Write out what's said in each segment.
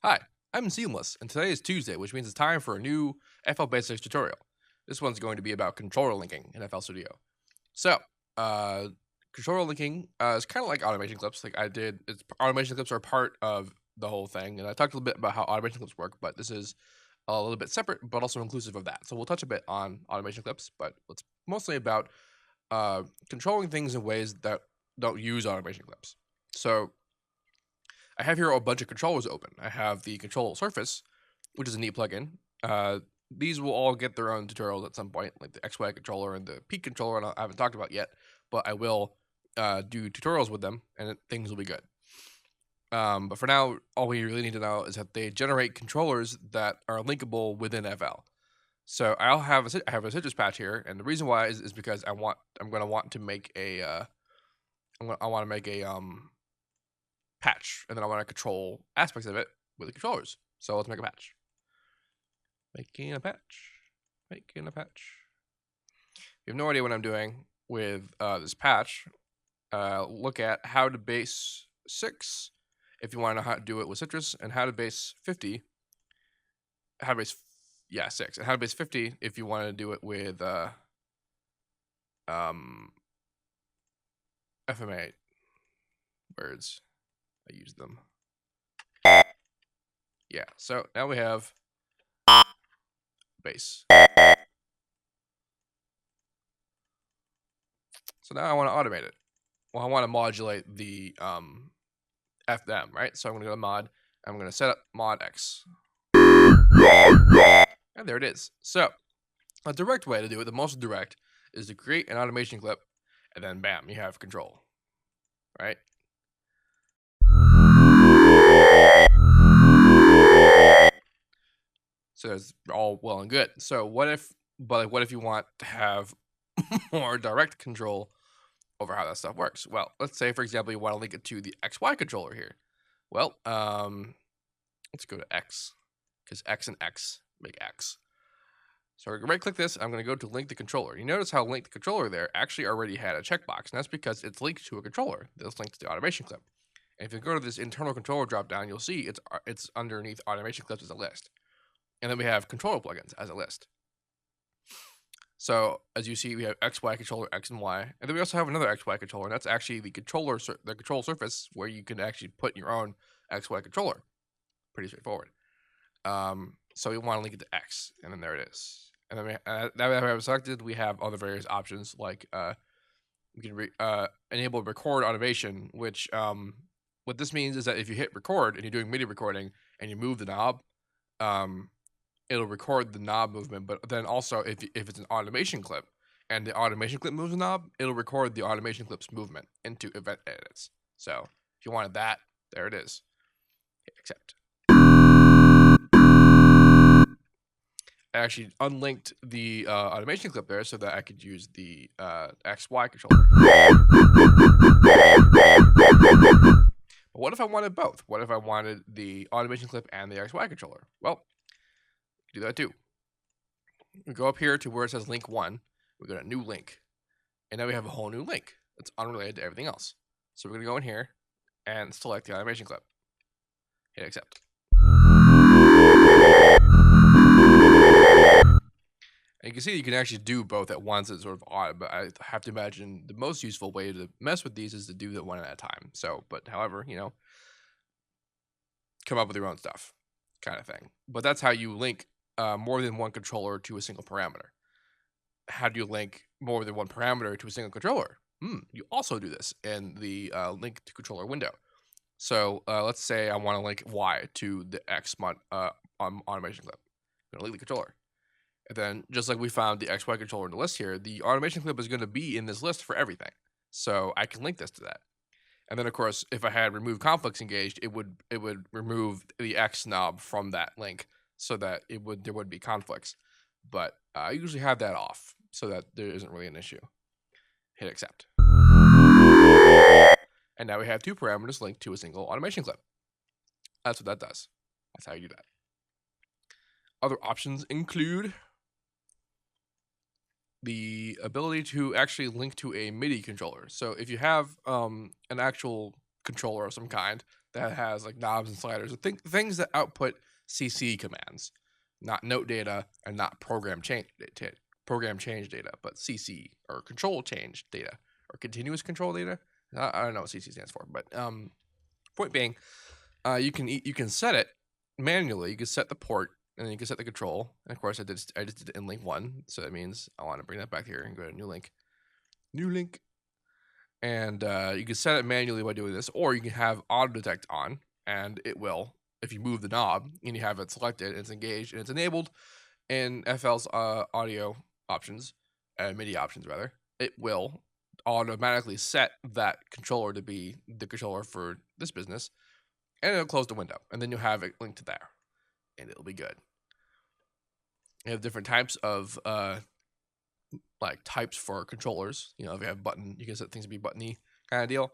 Hi, I'm Seamless, and today is Tuesday, which means it's time for a new FL Basics tutorial. This one's going to be about controller linking in FL Studio. So, uh, controller linking is kind of like automation clips. Automation clips are part of the whole thing, and I talked a little bit about how automation clips work, but this is a little bit separate, but also inclusive of that. So we'll touch a bit on automation clips, but it's mostly about controlling things in ways that don't use automation clips. So I have here a bunch of controllers open. I have the control surface, which is a neat plugin. These will all get their own tutorials at some point, like the XY controller and the peak controller, and I haven't talked about yet, but I will do tutorials with them, and things will be good. But for now, all we really need to know is that they generate controllers that are linkable within FL. So I have a citrus patch here, and the reason why is because I'm going to want to make a I want to make a patch, and then I want to control aspects of it with the controllers. So let's make a patch. Making a patch. Making a patch. If you have no idea what I'm doing with this patch, look at how to base 6 if you want to know how to do it with citrus, and how to base 50. How to base 6, and how to base 50 if you want to do it with FMA words. I use them. Yeah, so now we have base. So now I want to automate it. Well, I want to modulate the FM, right? So I'm going to go to mod. I'm going to set up mod X. And there it is. So a direct way to do it, the most direct, is to create an automation clip, and then bam, you have control, right? So it's all well and good. So what if you want to have more direct control over how that stuff works? Well, let's say, for example, you want to link it to the XY controller here. Well, let's go to X, because X and X make X. So I'm going to right click this. I'm going to go to link the controller. You notice how link the controller there actually already had a checkbox, and that's because it's linked to a controller that's linked to the automation clip. And if you go to this internal controller dropdown, you'll see it's underneath automation clips as a list. And then we have controller plugins as a list. So as you see, we have XY controller, X and Y, and then we also have another XY controller, and that's actually the control surface where you can actually put your own XY controller. Pretty straightforward. So we want to link it to X, and then there it is. And then now that we have selected, we have other various options like we can enable record automation, which what this means is that if you hit record and you're doing MIDI recording and you move the knob, it'll record the knob movement. But then also if it's an automation clip and the automation clip moves the knob, it'll record the automation clip's movement into event edits. So if you wanted that, there it is. Hit accept. I actually unlinked the automation clip there so that I could use the XY controller. But what if I wanted both? What if I wanted the automation clip and the XY controller? Well, do that too. We go up here to where it says link 1. We go to new link. And now we have a whole new link that's unrelated to everything else. So we're going to go in here and select the automation clip. Hit accept. And you can see you can actually do both at once. It's sort of odd, but I have to imagine the most useful way to mess with these is to do that one at a time. So, but however, come up with your own stuff kind of thing. But that's how you link more than one controller to a single parameter. How do you link more than one parameter to a single controller? You also do this in the link to controller window. So let's say I want to link Y to the X automation clip. I'm going to link the controller. And then just like we found the XY controller in the list here, the automation clip is going to be in this list for everything. So I can link this to that. And then of course, if I had remove conflicts engaged, it would remove the X knob from that link so that there would be conflicts. But I usually have that off so that there isn't really an issue. Hit accept. And now we have 2 parameters linked to a single automation clip. That's what that does. That's how you do that. Other options include the ability to actually link to a MIDI controller. So if you have an actual controller of some kind that has like knobs and sliders, things that output CC commands, not note data and not program change data, but CC or control change data or continuous control data. I don't know what CC stands for, but point being, you can set it manually. You can set the port and then you can set the control. And of course, I just did in link 1, so that means I want to bring that back here and go to new link, and you can set it manually by doing this, or you can have auto detect on, and it will, if you move the knob and you have it selected, it's engaged and it's enabled in FL's audio options, MIDI options rather, it will automatically set that controller to be the controller for this business, and it'll close the window, and then you'll have it linked to there, and it'll be good. You have different types of like types for controllers. You know, if you have button, you can set things to be buttony kind of deal.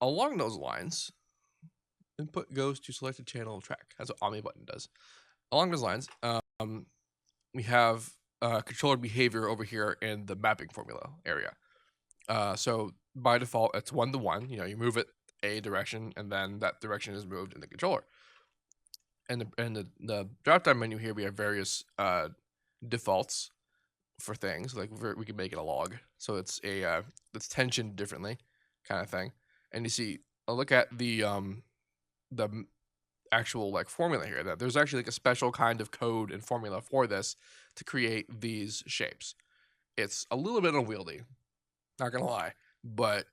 Along those lines, input goes to selected channel track. That's what Omni button does. Along those lines, we have controller behavior over here in the mapping formula area. So by default, it's 1-to-1. You know, you move it a direction, and then that direction is moved in the controller. And the drop-down menu here, we have various defaults for things. Like we can make it a log, so it's it's tensioned differently, kind of thing. And you see, look at the actual like formula here. That there's actually like a special kind of code and formula for this to create these shapes. It's a little bit unwieldy, not gonna lie, but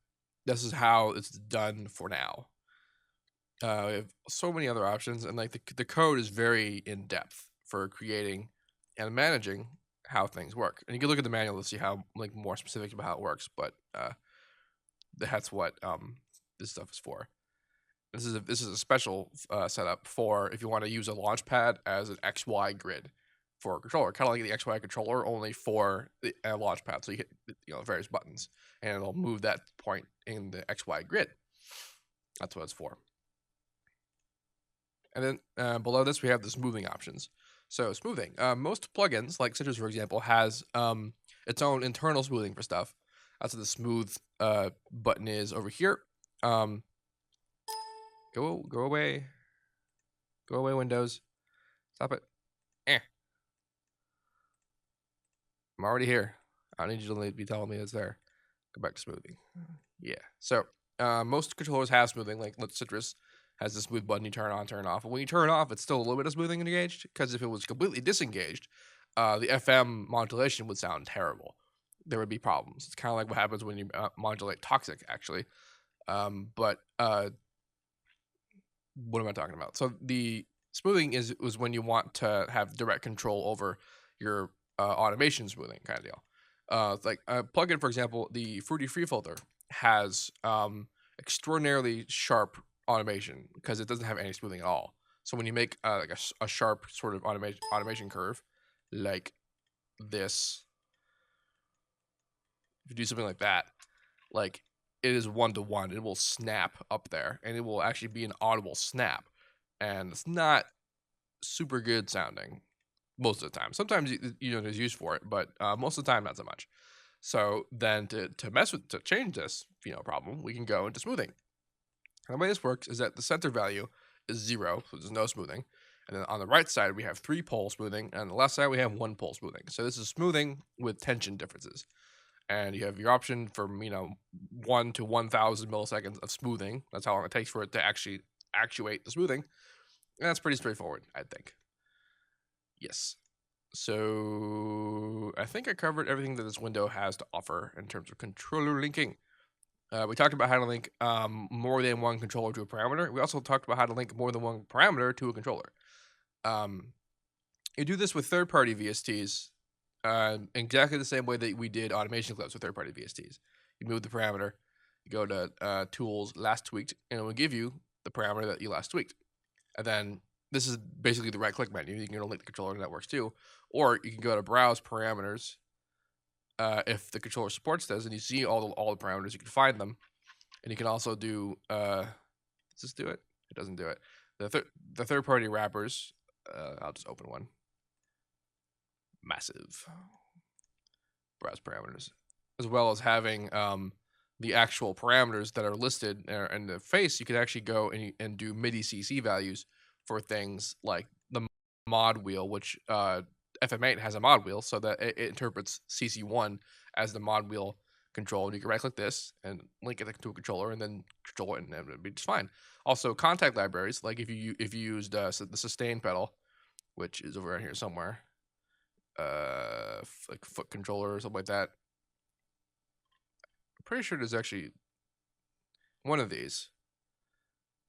this is how it's done for now. We have so many other options, and like the code is very in depth for creating and managing how things work. And you can look at the manual to see how like more specific about how it works, but that's what this stuff is for. This is a special setup for if you want to use a launch pad as an XY grid for a controller, kind of like the XY controller, only for a launch pad. So you hit various buttons, and it'll move that point in the XY grid. That's what it's for. And then below this, we have the smoothing options. So smoothing, most plugins, like Citrus, for example, has its own internal smoothing for stuff. That's what the smooth button is over here. Go away. Go away, Windows. Stop it. I'm already here. I don't need you to be telling me it's there. Go back to smoothing. Yeah. So most controllers have smoothing, like Citrus has the smooth button you turn on, turn off. And when you turn it off, it's still a little bit of smoothing engaged, because if it was completely disengaged, the FM modulation would sound terrible. There would be problems. It's kind of like what happens when you modulate Toxic, actually. But what am I talking about? So the smoothing was when you want to have direct control over your automation smoothing kind of deal. Like a plugin, for example, the Fruity Free Filter has extraordinarily sharp automation because it doesn't have any smoothing at all. So when you make like a sharp sort of automation curve like this, if you do something like that, like it is 1-to-1, it will snap up there, and it will actually be an audible snap, and it's not super good sounding most of the time. Sometimes there's use for it, but most of the time not so much. So then to change this problem, we can go into smoothing. And the way this works is that the center value is 0, so there's no smoothing. And then on the right side, we have 3-pole smoothing, and on the left side, we have 1-pole smoothing. So this is smoothing with tension differences. And you have your option from 1 to 1,000 milliseconds of smoothing. That's how long it takes for it to actually actuate the smoothing. And that's pretty straightforward, I think. Yes. So I think I covered everything that this window has to offer in terms of controller linking. We talked about how to link more than one controller to a parameter. We also talked about how to link more than one parameter to a controller. You do this with third-party VSTs exactly the same way that we did automation clips with third-party VSTs. You move the parameter, you go to Tools, Last Tweaked, and it will give you the parameter that you last tweaked. And then this is basically the right-click menu. You can go to link the controller, and that works too. Or you can go to Browse Parameters if the controller supports this, and you see all the parameters. You can find them, and you can also do. Does this do it? It doesn't do it. The third-party wrappers. I'll just open one. Massive. Browse parameters, as well as having the actual parameters that are listed in the face, you could actually go and do MIDI CC values for things like the mod wheel, which FM8 has a mod wheel, so that it interprets CC1 as the mod wheel control. And you can right click this and link it to a controller, and then control it, and it'll be just fine. Also, contact libraries, like if you used the sustain pedal, which is over here somewhere, like foot controller or something like that. I'm pretty sure there's actually one of these,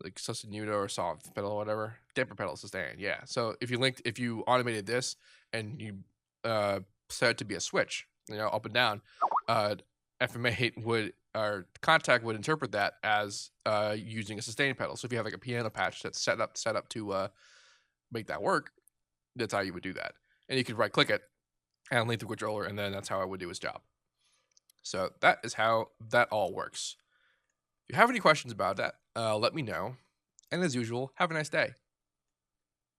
like sustanuto or soft pedal or whatever. Damper pedal sustain, yeah. So if you automated this and you set it to be a switch, up and down, FM8 would, or contact would interpret that as using a sustain pedal. So if you have like a piano patch that's set up to make that work, that's how you would do that. And you could right click it and link the controller, and then that's how I would do his job. So that is how that all works. If you have any questions about that, let me know. And as usual, have a nice day.